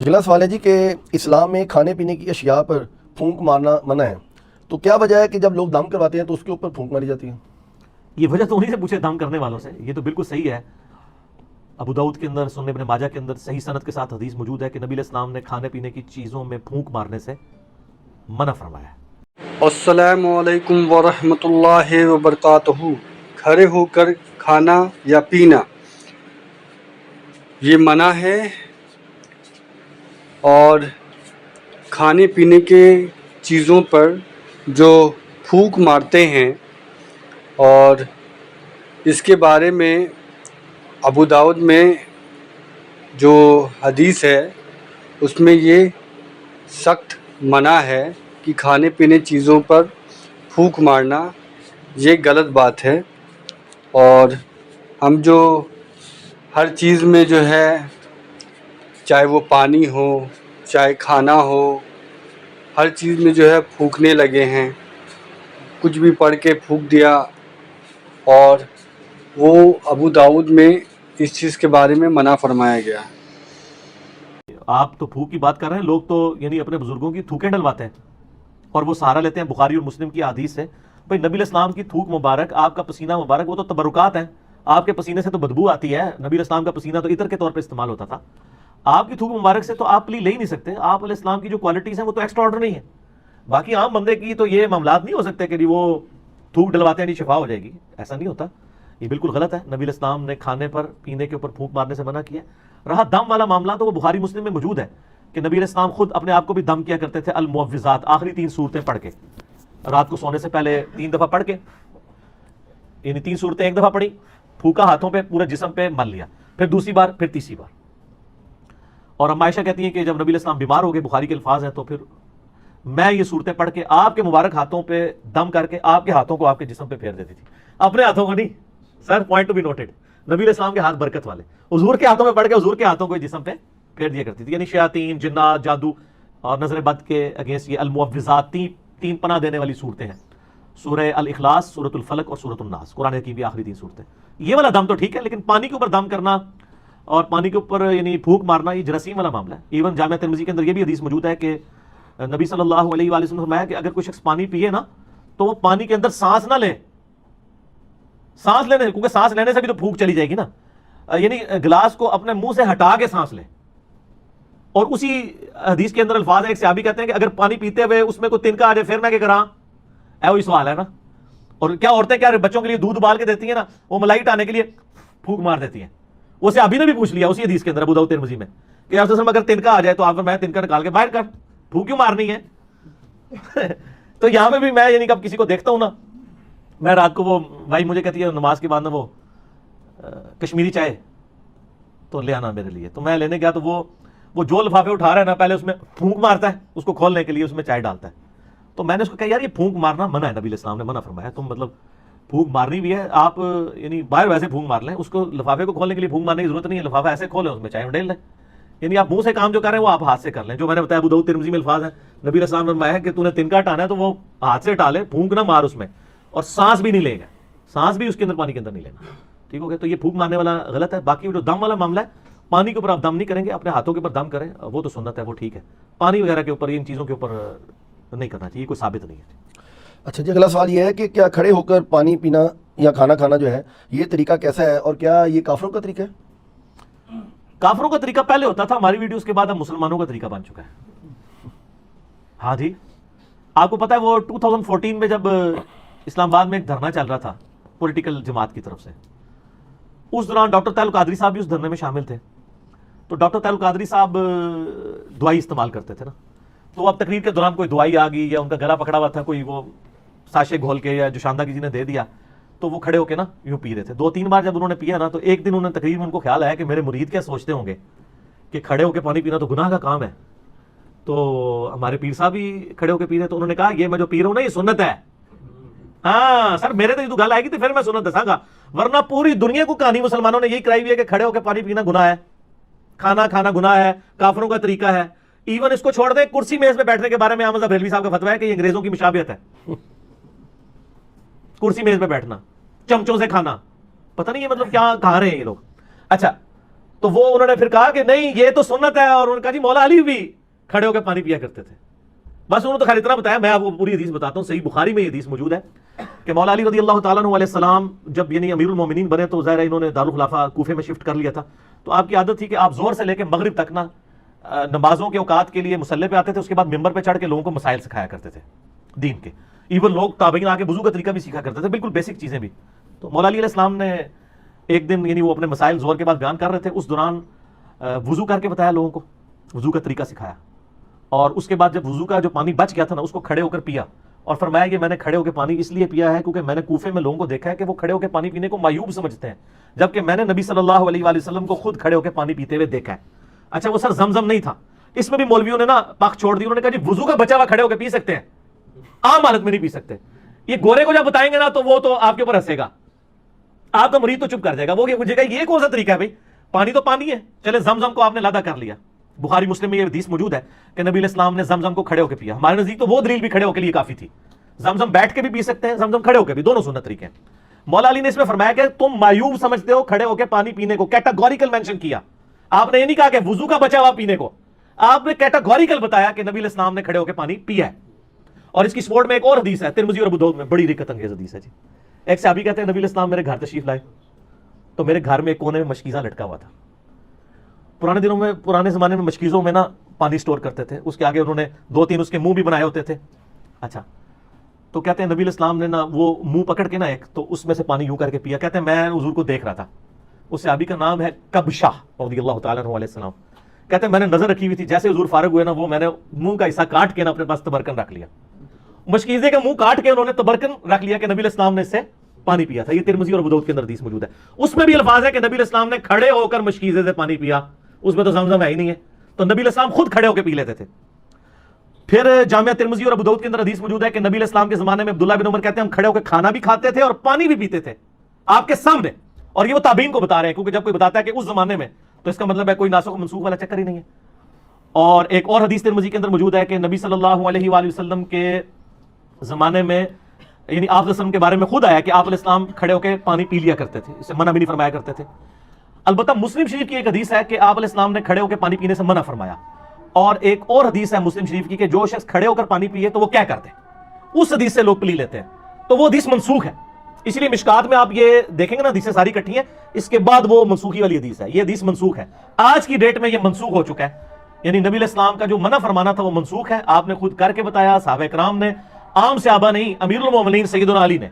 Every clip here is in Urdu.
اگلا سوال ہے جی کہ اسلام میں کھانے پینے کی اشیاء پر پھونک مارنا منع ہے، تو کیا وجہ ہے کہ جب لوگ دم کرواتے ہیں تو اس کے اوپر پھونک ماری جاتی ہے؟ یہ وجہ تو انہیں سے پوچھے دم کرنے والوں سے. یہ تو بالکل صحیح ہے. ابو داؤد کے اندر، سنن ابن ماجہ کے اندر صحیح سند کے ساتھ حدیث موجود ہے کہ نبی علیہ السلام نے کھانے پینے کی چیزوں میں پھونک مارنے سے منع فرمایا ہے. السلام علیکم ورحمۃ اللہ وبرکاتہ. کھڑے ہو کر کھانا یا پینا یہ منع ہے، اور کھانے پینے کے چیزوں پر جو پھونک مارتے ہیں، اور اس کے بارے میں ابو داؤد میں جو حدیث ہے اس میں یہ سخت منع ہے کہ کھانے پینے چیزوں پر پھونک مارنا یہ غلط بات ہے. اور ہم جو ہر چیز میں جو ہے، چاہے وہ پانی ہو چاہے کھانا ہو، ہر چیز میں جو ہے پھونکنے لگے ہیں. کچھ بھی پڑھ کے پھونک دیا، اور وہ ابو داؤد میں اس چیز کے بارے میں منع فرمایا گیا. آپ تو پھونک کی بات کر رہے ہیں، لوگ تو یعنی اپنے بزرگوں کی تھوکیں ڈلواتے ہیں اور وہ سہارا لیتے ہیں بخاری اور مسلم کی حدیث سے. بھائی نبی علیہ السلام کی تھوک مبارک، آپ کا پسینہ مبارک، وہ تو تبرکات ہیں. آپ کے پسینے سے تو بدبو آتی ہے. نبی علیہ السلام کا پسینہ تو عطر کے طور پہ استعمال ہوتا تھا. آپ کی تھوک مبارک سے تو آپ پلی لے ہی نہیں سکتے. آپ علیہ السلام کی جو کوالٹیز ہیں وہ تو ایکسٹرا آرڈنری ہیں. باقی عام بندے کی تو یہ معاملات نہیں ہو سکتے کہ وہ تھوک ڈلواتے ہیں شفا ہو جائے گی. ایسا نہیں ہوتا. یہ بالکل غلط ہے. نبی علیہ السلام نے کھانے پر پینے کے اوپر پھونک مارنے سے منع کیا. رہا دم والا معاملہ، تو وہ بخاری مسلم میں موجود ہے کہ نبی علیہ السلام خود اپنے آپ کو بھی دم کیا کرتے تھے. المعوذات، آخری 3 صورتیں پڑھ کے، رات کو سونے سے پہلے 3 دفعہ پڑھ کے، یعنی 3 صورتیں ایک دفعہ پڑھی، پھونکا ہاتھوں پہ، پورے جسم پہ مل لیا، پھر دوسری بار، پھر تیسری بار. اور ام عائشہ کہتی ہیں کہ جب نبی علیہ السلام بیمار ہو گئے، بخاری کے الفاظ ہیں، تو پھر میں یہ صورتیں پڑھ کے آپ کے مبارک ہاتھوں پہ دم کر کے آپ کے ہاتھوں کو آپ کے جسم پہ پھیر دیتی تھی. اپنے ہاتھوں کو نہیں سر، پوائنٹ ٹو بی نوٹڈ. نبی علیہ السلام کے ہاتھ برکت والے، حضور کے ہاتھوں میں پڑھ کے حضور کے ہاتھوں کو جسم پہ پھیر دیا کرتی تھی. یعنی شیاطین، جنات، جادو اور نظر بد کے اگینسٹ یہ المعوذات، 3 پناہ دینے والی صورتیں ہیں. سورہ الاخلاص، سورۃ الفلق اور سورۃ الناس، قرآن کی بھی آخری 3 صورتیں. یہ والا دم تو ٹھیک ہے، لیکن پانی کے اوپر دم کرنا اور پانی کے اوپر یعنی پھونک مارنا یہ جراثیم والا معاملہ ہے. ایون جامعہ ترمذی کے اندر یہ بھی حدیث موجود ہے کہ نبی صلی اللہ علیہ وآلہ وسلم نے فرمایا کہ اگر کوئی شخص پانی پیے نا تو وہ پانی کے اندر سانس نہ لے. سانس لینے، کیونکہ سانس لینے سے بھی تو پھونک چلی جائے گی نا. یعنی گلاس کو اپنے منہ سے ہٹا کے سانس لے. اور اسی حدیث کے اندر الفاظ ہیں، ایک صحابی کہتے ہیں کہ اگر پانی پیتے ہوئے اس میں کوئی تنکا آ جائے پھر میں کیا کراں؟ وہی سوال ہے نا. اور کیا عورتیں کیا بچوں کے لیے دودھ ابال کے دیتی ہیں نا، وہ ملائی ٹانے کے لیے پھونک مار دیتی ہیں. وہ صحابی نے بھی پوچھ لیا اسی حدیث کے اندر ابو داؤد ترمذی میں کہ آپ سے اگر تنکا آ جائے تو آپ میں تنکا نکال کے باہر کر، پھونک کیوں مارنی ہے؟ تو یہاں پہ بھی میں یعنی کب کسی کو دیکھتا ہوں نا، میں رات کو وہ بھائی مجھے کہتی ہے نماز کے بعد نا وہ کشمیری چائے تو لے آنا میرے لیے. تو میں لینے گیا تو وہ جو لفافے اٹھا رہا ہے نا، پہلے اس میں پھونک مارتا ہے، اس کو کھولنے کے لیے اس میں چائے ڈالتا ہے. تو میں نے اس کو کہا یار یہ پھونک مارنا منع ہے، نبی علیہ السلام نے منع فرمایا. تم مطلب پھونک مارنی بھی ہے، آپ یعنی باہر ویسے پھونک مار لیں، اس کو لفافے کو کھولنے کے لیے پھونک مارنے کی ضرورت نہیں ہے. لفافہ ایسے کھولیں، اس میں چائے ڈال لیں. یعنی آپ منہ سے کام جو کر رہے ہیں وہ آپ ہاتھ سے کر لیں. جو میں نے بتایا ابو داؤد ترمذی میں الفاظ ہیں، نبی علیہ السلام نے فرمایا کہ تو نے تنکا ہٹانا ہے تو وہ ہاتھ سے ہٹا لے، پھونک نہ مار اس میں، اور سانس بھی نہیں لے گا، سانس بھی اس کے اندر پانی کے اندر نہیں لینا. ٹھیک ہو گیا؟ تو یہ پھونک مارنے والا غلط ہے. باقی جو دم والا معاملہ ہے، پانی کے اوپر آپ دم نہیں کریں گے، اپنے ہاتھوں کے اوپر دم کریں، وہ تو سنت ہے، وہ ٹھیک ہے. پانی وغیرہ کے اوپر، ان چیزوں کے اوپر نہیں کرنا چاہیے، کوئی ثابت نہیں ہے. اچھا جی، اگلا سوال یہ ہے کہ کیا کھڑے ہو کر پانی پینا یا کھانا کھانا جو ہے یہ طریقہ کیسا ہے، اور کیا یہ کافروں کا طریقہ ہے؟ کافروں کا طریقہ پہلے ہوتا تھا، ہماری ویڈیوز کے بعد اب مسلمانوں کا طریقہ بن چکا ہے. ہاں جی، آپ کو پتا ہے وہ 2014 میں جب اسلام آباد میں ایک دھرنا چل رہا تھا پولیٹیکل جماعت کی طرف سے، اس دوران ڈاکٹر طاہر القادری صاحب بھی اس دھرنے میں شامل تھے. تو ڈاکٹر طاہر القادری صاحب دوائی استعمال کرتے تھے نا، تو اب تقریر کے دوران کوئی دوائی آ گئی یا ان کا گلا پکڑا ہوا تھا، کوئی وہ ساشے گھول کے یا جو شاندہ کسی نے دے دیا، تو وہ کھڑے ہو کے نا یوں پی رہے تھے. 2-3 بار جب انہوں نے پیا نا، تو ایک دن انہوں نے تقریر میں ان کو خیال آیا کہ میرے مرید کیا سوچتے ہوں گے کہ کھڑے ہو کے پانی پینا تو گناہ کا کام ہے. تو ہمارے پیر صاحب بھی کھڑے ہو کے پی رہے، تو انہوں نے کہا یہ میں جو پی رہا ہوں نا یہ سنت ہے. ہاں سر، میرے تو گل آئے گی تو پھر میں سنت دساں گا، ورنہ پوری دنیا کو کہانی مسلمانوں نے یہی کرائی ہوئی ہے کہ کھڑے ہو کے پانی پینا گناہ ہے، کھانا کھانا گناہ ہے، کافروں کا طریقہ ہے. ایون اس کو چھوڑ دیں، کرسی میز پہ بیٹھنے کے بارے میں احمد بریلوی صاحب کا فتویٰ ہے کہ یہ انگریزوں کی مشابہت ہے. کرسی میز پہ بیٹھنا، چمچوں سے کھانا، پتہ نہیں یہ مطلب کیا کہا رہے ہیں یہ لوگ. اچھا، تو وہ انہوں نے پھر کہا کہ نہیں یہ تو سنت ہے، اور انہوں نے کہا جی مولا علی بھی کھڑے ہو کے پانی پیا کرتے تھے. بس انہوں نے تو خیر اتنا بتایا. میں آپ کو پوری حدیث بتاتا ہوں. صحیح بخاری میں یہ حدیث موجود ہے کہ مولا علی رضی اللہ تعالیٰ عنہ علیہ السلام جب یعنی امیر المومنین بنے تو ظاہر ہے انہوں نے دارالخلافہ کوفے میں شفٹ کر لیا تھا. تو آپ کی عادت تھی کہ آپ زور سے لے کے مغرب تک نا نمازوں کے اوقات کے لیے مصلی پہ آتے تھے، اس کے بعد ممبر پہ چڑھ کے لوگوں کو مسائل سکھایا کرتے تھے دین کے. ایون لوگ تابعین آ کے وضو کا طریقہ بھی سیکھا کرتے تھے، بالکل بیسک چیزیں بھی. تو مولا علی علیہ السلام نے ایک دن یعنی وہ اپنے مسائل زور کے بعد بیان کر رہے تھے، اس دوران وضو کر کے بتایا لوگوں کو، وضو کا طریقہ سکھایا. اور اس کے بعد جب وضو کا جو پانی بچ گیا تھا نا اس کو کھڑے ہو کر پیا، اور فرمایا کہ میں نے کھڑے ہو کے پانی اس لیے پیا ہے کیونکہ میں نے کوفے میں لوگوں کو دیکھا ہے کہ وہ کھڑے ہو کے پانی پینے کو معیوب سمجھتے ہیں، جبکہ میں نے نبی صلی اللہ علیہ وآلہ وسلم کو خود کھڑے ہو کے پانی پیتے ہوئے دیکھا ہے. اچھا وہ سر زمزم نہیں تھا. اس میں بھی مولویوں نے نا پاک چھوڑ دی. انہوں نے کہا جی وضو کا بچا ہوا کھڑے ہو کے پی سکتے ہیں، عام حالت میں نہیں پی سکتے. یہ گورے کو جب بتائیں گے نا تو وہ تو آپ کے اوپر ہنسے گا، آپ کا مرید تو چپ کر جائے گا. وہ پوچھے گا یہ کون سا طریقہ ہے بھائی، پانی تو پانی ہے. چلے زمزم کو آپ نے لادا کر لیا. بخاری مسلم میں یہ حدیث موجود ہے کہ نبی علیہ السلام نے زمزم کو کھڑے ہو کے پیا. ہمارے نزدیک تو وہ دلیل بھی کھڑے ہو کے لیے کافی تھی. زمزم بیٹھ کے بھی پی سکتے ہیں، زمزم کھڑے ہو کے بھی، دونوں سنت طریقے ہیں. مولا علی نے اس میں فرمایا کہ تم معیوب سمجھتے ہو کھڑے ہو کے پانی پینے کو، کیٹاگوریکل مینشن کیا. آپ نے یہ نہیں کہا کہ وضو کا بچا ہوا پینے کو، آپ نے کیٹاگوریکل بتایا کہ نبی علیہ السلام نے کھڑے ہو کے پانی پیا ہے. اور اس کی سپورٹ میں ایک اور حدیث ہے ترمذی اور ابو داؤد میں، بڑی رکت انگیز حدیث ہے جی. ایک صحابی کہتے ہیں نبی علیہ السلام میرے گھر تشریف لائے تو میرے گھر میں ایک کونے میں مشکیزہ لٹکا ہوا تھا. پرانے دنوں میں، پرانے زمانے میں مشکیزوں میں نا پانی سٹور کرتے تھے، اس کے آگے انہوں نے 2-3 اس کے منہ بھی بنائے ہوتے تھے. اچھا تو کہتے ہیں نبی علیہ السلام نے نا وہ منہ پکڑ کے نا ایک تو اس میں سے پانی یوں کر کے پیا. کہتے ہیں میں حضور کو دیکھ رہا تھا. اس صحابی کا نام ہے کبشہ رضی اللہ تعالیٰ عنہ علیہ السلام. کہتے ہیں میں نے نظر رکھی ہوئی تھی، جیسے حضور فارغ ہوئے نا وہ میں نے منہ کا حصہ کاٹ کے نا اپنے پاس تبرکن رکھ لیا. مشکیزے کا منہ کاٹ کے انہوں نے تبرکن رکھ لیا کہ نبی علیہ السلام نے اس سے پانی پیا تھا. یہ ترمذی اور ابو داؤد کے اندر حدیث موجود ہے. اس میں بھی الفاظ ہے کہ نبی علیہ السلام نے کھڑے ہو کر مشکیزے سے پانی پیا. اس میں تو زمزم ہے ہی نہیں ہے، تو نبی علیہ السلام خود کھڑے ہو کے پی لیتے تھے. پھر جامعہ ترمذی اور ابو داؤد کے اندر حدیث موجود ہے کہ نبی علیہ السلام کے زمانے میں عبداللہ بن عمر کہتے ہیں ہم کھڑے ہو کے کھانا بھی کھاتے تھے اور پانی بھی پیتے تھے آپ کے سامنے. اور یہ وہ تابعین کو بتا رہے ہیں، کیونکہ جب کوئی بتاتا ہے کہ اس زمانے میں تو اس کا مطلب ہے کوئی ناسخ و منسوخ والا چکر ہی نہیں ہے. اور ایک اور حدیث ترمذی کے اندر موجود ہے کہ نبی صلی اللہ علیہ وآلہ وسلم کے زمانے میں یعنی آپ علیہ السلام کے بارے میں خود آیا کہ آپ علیہ السلام کھڑے ہو کے پانی پی لیا کرتے تھے، اسے منع بھی نہیں فرمایا کرتے تھے. البتہ مسلم شریف کی ایک حدیث ہے کہ آپ علیہ السلام نے کھڑے ہو کے پانی پینے سے منع فرمایا. اور ایک اور حدیث ہے مسلم شریف کی کہ جو شخص کھڑے ہو کر پانی پیے تو وہ کیا کرتے ہیں، اس حدیث سے لوگ پلی لیتے ہیں. تو وہ حدیث منسوخ ہے. اس لیے مشکات میں آپ یہ دیکھیں گے نا حدیثیں ساری کٹھی ہیں، اس کے بعد وہ منسوخی والی حدیث ہے. یہ حدیث منسوخ ہے، آج کی ڈیٹ میں یہ منسوخ ہو چکا ہے. یعنی نبی علیہ السلام کا جو منع فرمانا تھا وہ منسوخ ہے. آپ نے خود کر کے بتایا، صحابہ کرام نے، عام صحابہ نہیں، امیر المومنین سیدنا علی نے،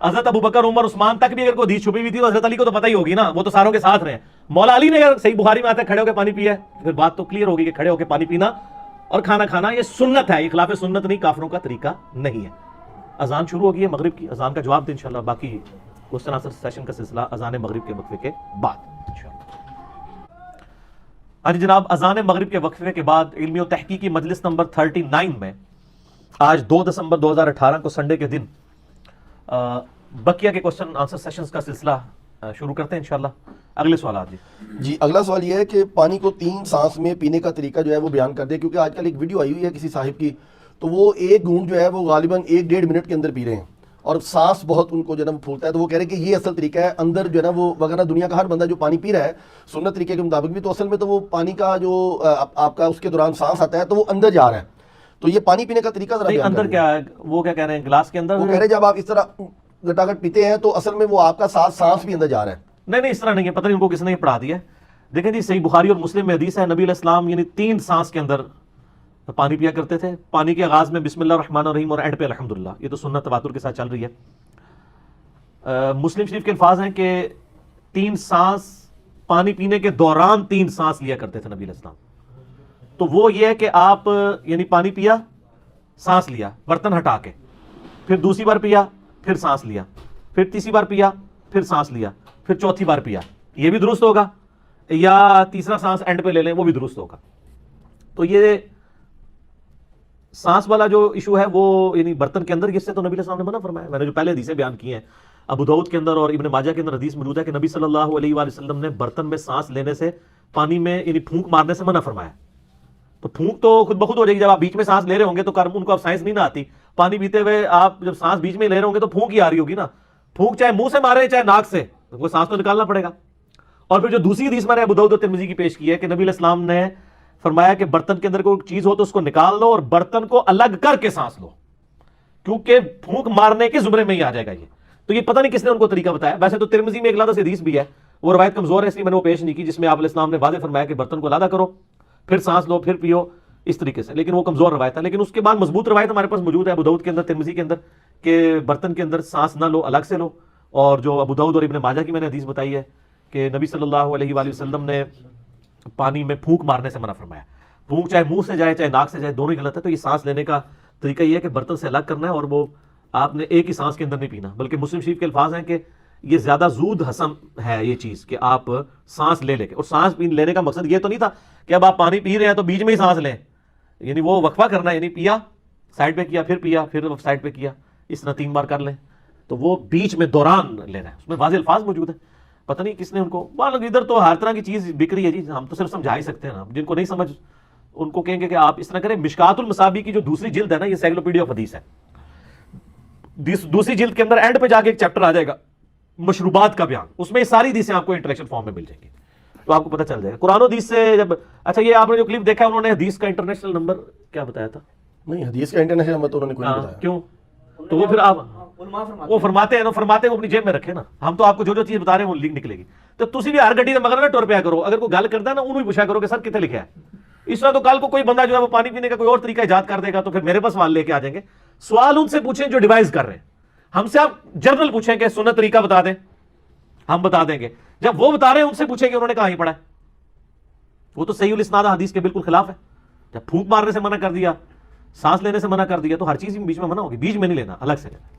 حضرت ابو بکر عمر عثمان تک بھی اگر کوئی حدیث چھپی ہوئی تھی تو حضرت علی کو تو پتہ ہی ہوگی نا، وہ تو ساروں کے ساتھ رہے ہیں. مولا علی نے اگر صحیح بخاری میں آتا ہے کھڑے ہو کے پانی پیا ہے، پھر بات تو کلیئر ہوگی کہ کھڑے ہو کے پانی پینا اور کھانا کھانا یہ سنت ہے، یہ خلاف سنت نہیں، کافروں کا طریقہ نہیں ہے. اذان شروع ہو گئی ہے مغرب کی، اذان کا جواب دیں انشاءاللہ. باقی کوسچن آنسر سیشن کا سلسلہ اذان مغرب کے وقفے کے بعد انشاءاللہ. ہاں جی جناب، اذان مغرب کے وقفے کے بعد علمی و تحقیقی مجلس نمبر 39 میں آج 2 دسمبر 2018 کو سنڈے کے دن بقیہ کے کوسچن آنسر سیشنز کا سلسلہ شروع کرتے ہیں انشاءاللہ. اگلے سوالات جی اگلا سوال یہ ہے کہ پانی کو 3 سانس میں پینے کا طریقہ جو ہے وہ بیان کر دیں، کیونکہ آج کل ایک ویڈیو آئی ہوئی ہے کسی صاحب کی، تو وہ ایک گھونٹ جو ہے وہ غالباً 1-1.5 منٹ کے اندر پی رہے ہیں اور سانس بہت ان کو جو ہے نا پھولتا ہے. تو وہ کہہ رہے ہیں کہ یہ اصل طریقہ ہے اندر جو ہے نا وہ وغیرہ دنیا کا ہر بندہ جو پانی پی رہا ہے سنت طریقے کے مطابق بھی، تو اصل میں تو وہ پانی کا جو آپ کا اس کے دوران سانس آتا ہے تو وہ اندر جا رہا ہے. تو یہ پانی پینے کا طریقہ ذرا بیان اندر کیا ہے، وہ کیا کہہ رہے ہیں گلاس کے اندر، وہ کہہ رہے ہیں جب آپ اس طرح گٹاگٹ پیتے ہیں تو اصل میں وہ آپ کا سانس بھی اندر جا رہا ہے. نہیں اس طرح نہیں ہے، پتہ نہیں ان کو کس نے یہ پڑھا دیا ہے. دیکھیں جی صحیح بخاری اور مسلم میں حدیث ہے نبی علیہ السلام یعنی 3 سانس کے اندر پانی پیا کرتے تھے. پانی کے آغاز میں بسم اللہ الرحمن الرحیم اور اینڈ پہ الحمدللہ. یہ تو سنت تواتر کے ساتھ چل رہی ہے. مسلم شریف کے الفاظ ہیں کہ 3 سانس پانی پینے کے دوران 3 سانس لیا کرتے تھے نبی علیہ السلام. تو وہ یہ ہے کہ آپ یعنی پانی پیا، سانس لیا برتن ہٹا کے، پھر دوسری بار پیا، پھر سانس لیا، پھر تیسری بار پیا، پھر سانس لیا، پھر چوتھی بار پیا. یہ بھی درست ہوگا، یا تیسرا سانس اینڈ پہ لے لیں وہ بھی درست ہوگا. تو یہ سانس والا جو ایشو ہے وہ یعنی برتن کے اندر، اس سے تو نبی علیہ السلام نے منع فرمایا. میں نے جو پہلے حدیثیں بیان کی ہیں ابو داؤد کے اندر اور ابن ماجہ کے اندر حدیث موجود ہے کہ نبی صلی اللہ علیہ وآلہ وسلم نے برتن میں سانس لینے سے، پانی میں یعنی پھونک مارنے سے منع فرمایا. تو پھونک تو خود بخود ہو جائے گی جب آپ بیچ میں سانس لے رہے ہوں گے، تو ان کو اب سائنس نہیں نہ آتی. پانی پیتے ہوئے آپ جب سانس بیچ میں لے رہے ہوں گے تو پھونک ہی آ رہی ہوگی نا. پھونک چاہے منہ سے مارے چاہے ناک سے، وہ سانس تو نکالنا پڑے گا. اور پھر جو دوسری حدیث میں نے ابو داؤد اور ترمذی کی پیش کی ہے کہ نبی علیہ السلام نے فرمایا کہ برتن کے اندر کوئی چیز ہو تو اس کو نکال لو اور برتن کو الگ کر کے سانس لو، کیونکہ پھونک مارنے کے زمرے میں ہی آ جائے گا یہ. تو یہ پتہ نہیں کس نے ان کو طریقہ بتایا. ویسے تو ترمذی میں ایک علیحدہ حدیث بھی ہے، وہ روایت کمزور ہے اس لیے میں نے وہ پیش نہیں کی، جس میں آپ علیہ السلام نے واضح فرمایا کہ برتن کو علیحدہ کرو، پھر سانس لو، پھر پیو، اس طریقے سے. لیکن وہ کمزور روایت ہے. لیکن اس کے بعد مضبوط روایت ہمارے پاس موجود ہے ابو داؤد کے اندر، ترمذی کے اندر، کہ برتن کے اندر سانس نہ لو، الگ سے لو. اور جو ابو داؤد اور ابن ماجہ کی میں نے حدیث بتائی ہے کہ نبی صلی اللہ علیہ وآلہ وسلم نے پانی میں پھونک مارنے سے منع فرمایا. پھونک چاہے منہ سے جائے چاہے ناک سے جائے، دونوں ہی غلط ہے. تو یہ سانس لینے کا طریقہ یہ ہے کہ برتن سے الگ کرنا ہے، اور وہ آپ نے ایک ہی سانس کے اندر نہیں پینا. بلکہ مسلم شریف کے الفاظ ہیں کہ یہ زیادہ زود ہضم ہے یہ چیز کہ آپ سانس لے لے کے. اور سانس لینے کا مقصد یہ تو نہیں تھا کہ اب آپ پانی پی رہے ہیں تو بیچ میں ہی سانس لیں، یعنی وہ وقفہ کرنا ہے، یعنی پیا سائڈ پہ کیا پھر سائڈ پہ کیا، اس طرح 3 بار کر لیں. تو وہ بیچ میں دوران لینا ہے. اس میں واضح الفاظ موجود ہیں. پتہ نہیں کس نے ان کو، ادھر تو ہر طرح کی چیز بک رہی ہے جی، ہم تو صرف سمجھا ہی سکتے ہیں نا. جن کو نہیں سمجھ ان کو کہیں گے کہ آپ اس طرح کریں. مشکات المصابیح کی جو دوسری جلد ہے نا، یہ سائیکلوپیڈیا آف حدیث ہے. دوسری جلد کے اندر اینڈ پہ جا کے ایک چیپٹر آ جائے گا مشروبات کا بیان، اس میں یہ ساری حدیثیں آپ کو انٹریکشن فارم میں مل جائیں گی، تو آپ کو پتہ چل جائے گا قرآن و حدیث سے. جب اچھا یہ آپ نے جو کلپ دیکھا ہے، انہوں نے حدیث کا انٹرنیشنل نمبر کیا بتایا تھا؟ نہیں، حدیث کا انٹرنیشنل نمبر تو انہوں نے کوئی نہیں بتایا. کیوں؟ تو وہ پھر آپ وہ فرماتے ہیں فرماتے ہیں وہ اپنی جیب میں رکھے نا. ہم تو آپ کو جو چیز بتا رہے ہیں وہ لنک نکلے گی. تو تسی بھی ہر گڈی سے مگر نہ ٹور پیا کرو. اگر کوئی گل کرتا ہے نا، انہوں ہی پوچھا کرو کہ سر کتنے لکھا ہے. اس طرح تو کل کو کوئی بندہ جو ہے وہ پانی پینے کا کوئی اور طریقہ ایجاد کر دے گا، تو پھر میرے پاس سوال لے کے آ جائیں گے. سوال ان سے پوچھیں جو ڈیوائز کر رہے ہیں. ہم سے آپ جنرل پوچھیں کہ سنت طریقہ بتا دیں، ہم بتا دیں گے. جب وہ بتا رہے ہیں ان سے پوچھیں کہ انہوں نے کہاں ہی پڑھا ہے. وہ تو صحیح الاسناد حدیث کے بالکل خلاف ہے. جب پھونک مارنے سے منع کر دیا، سانس لینے سے منع کر دیا، تو ہر چیز بیچ میں منع ہوگی. بیچ میں نہیں لینا، الگ سے لینا.